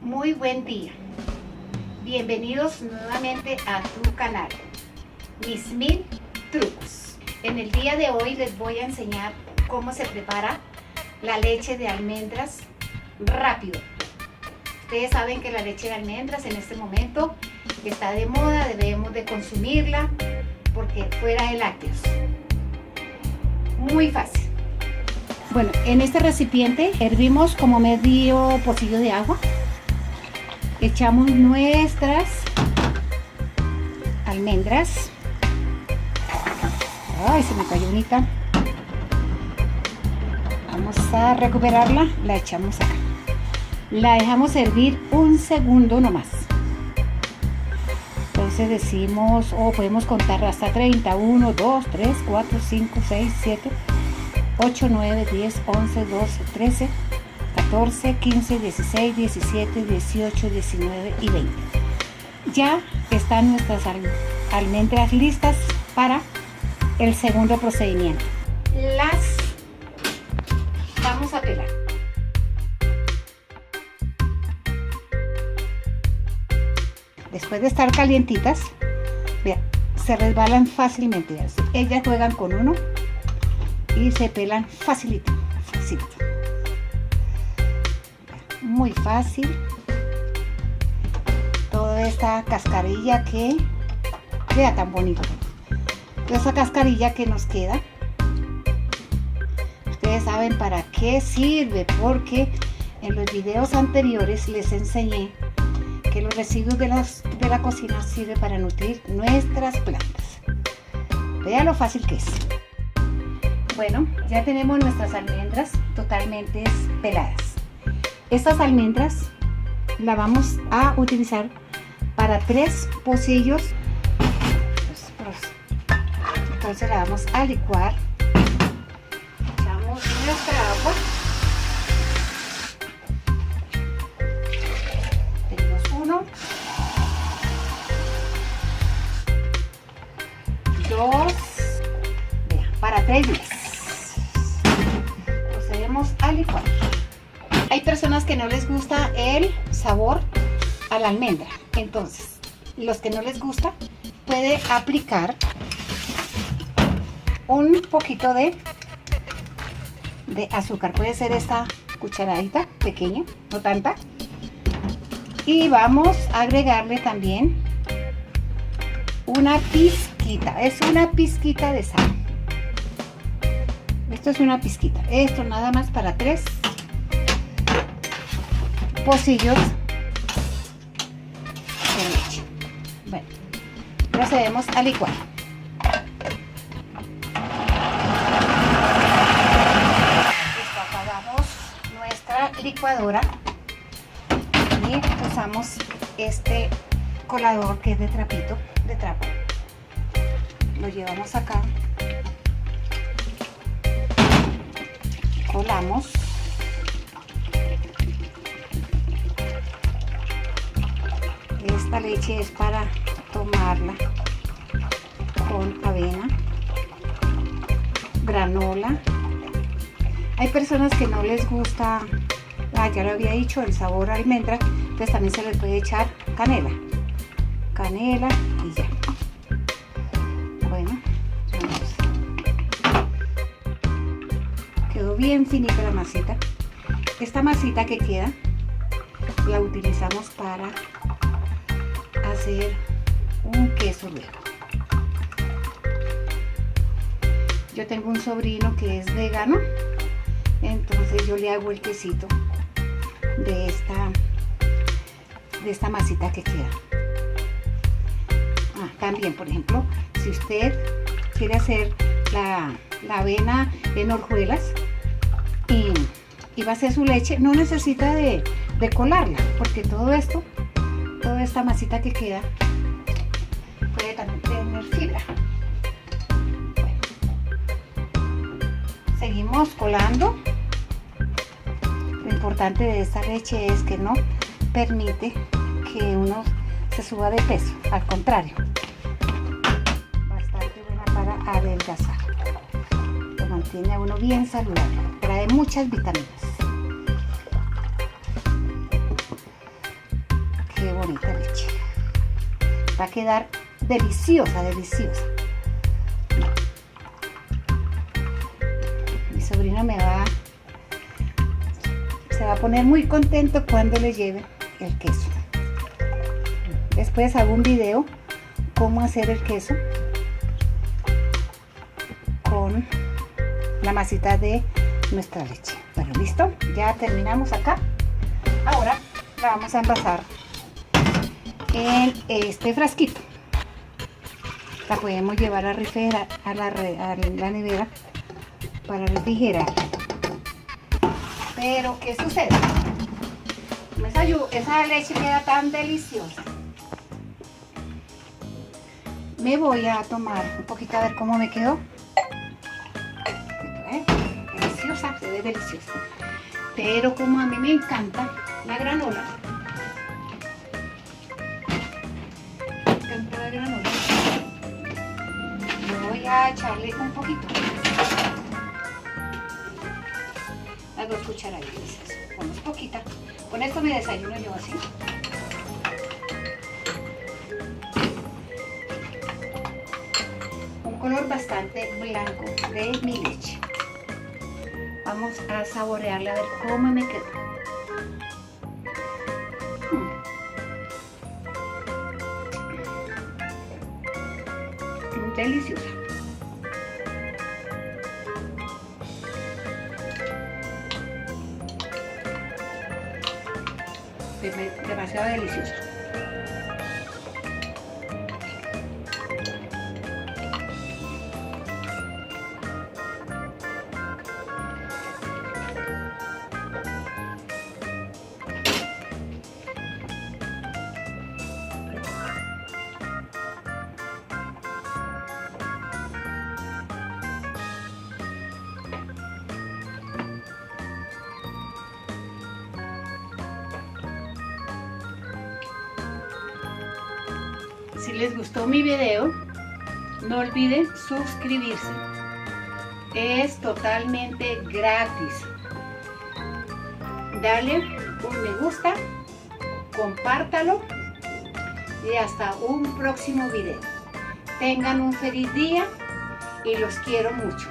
Muy buen día. Bienvenidos nuevamente a tu canal, Mis 1000 trucos. En el día de hoy les voy a enseñar cómo se prepara la leche de almendras rápido. Ustedes saben que la leche de almendras en este momento está de moda, debemos de consumirla porque fuera de lácteos. Muy fácil. Bueno, en este recipiente hervimos como medio pocillo de agua. Echamos nuestras almendras. Ay, se me cayó unita. Vamos a recuperarla. La echamos acá. La dejamos hervir un segundo nomás. Entonces decimos, o podemos contar hasta 30, 1, 2, 3, 4, 5, 6, 7, 8, 9, 10, 11, 12, 13, 14, 15, 16, 17, 18, 19 y 20. Ya están nuestras almendras listas para el segundo procedimiento. Las vamos a pelar. Después de estar calientitas, vean, se resbalan fácilmente. Vean, ellas juegan con uno y se pelan facilito, facilito. Muy fácil. Toda esta cascarilla que vea tan bonito. Toda esa cascarilla que nos queda. Ustedes saben para qué sirve, porque en los videos anteriores les enseñé que los residuos de la cocina sirven para nutrir nuestras plantas. Vean lo fácil que es. Bueno, ya tenemos nuestras almendras totalmente peladas. Estas almendras las vamos a utilizar para 3 pocillos. Entonces la vamos a licuar. Echamos nuestra agua. Tenemos 1, 2, para 3 días. Procedemos a licuar. Hay personas que no les gusta el sabor a la almendra, entonces los que no les gusta puede aplicar un poquito de azúcar. Puede ser esta cucharadita pequeña, no tanta, y vamos a agregarle también una pizquita, es una pizquita de sal. Esto es una pizquita, esto nada más para 3 pocillos de leche. Bueno, procedemos a licuar. Listo, apagamos nuestra licuadora y usamos este colador que es de trapito, de trapo. Lo llevamos acá, colamos. Esta leche es para tomarla con avena, granola. Hay personas que no les gusta, ya lo había dicho, el sabor a almendra, entonces también se les puede echar canela y ya. Bueno, quedó bien finita la masita. Esta masita que queda la utilizamos para hacer un queso luego. Yo tengo un sobrino que es vegano, entonces yo le hago el quesito de esta masita que queda. También, por ejemplo, si usted quiere hacer la avena en hojuelas y va a hacer su leche, no necesita de colarla, porque toda esta masita que queda puede también tener fibra. Bueno, seguimos colando. Lo importante de esta leche es que no permite que uno se suba de peso, al contrario, bastante buena para adelgazar. Lo mantiene a uno bien saludable, trae muchas vitaminas. Va a quedar deliciosa, deliciosa. Mi sobrino se va a poner muy contento cuando le lleve el queso. Después hago un video cómo hacer el queso con la masita de nuestra leche. Bueno, listo, ya terminamos acá. Ahora la vamos a envasar en este frasquito. La podemos llevar a refrigerar a la nevera para refrigerar. Pero ¿qué sucede? Esa leche queda tan deliciosa. Me voy a tomar un poquito a ver cómo me quedó. Deliciosa, se ve deliciosa. Pero como a mí me encanta la granola, voy a echarle un poquito. Las 2 cucharaditas. Con poquita. Con esto me desayuno yo así. Un color bastante blanco de mi leche. Vamos a saborearla a ver cómo me quedó. Deliciosa. Demasiado deliciosa. Si les gustó mi video, no olviden suscribirse. Es totalmente gratis. Dale un me gusta, compártalo y hasta un próximo video. Tengan un feliz día y los quiero mucho.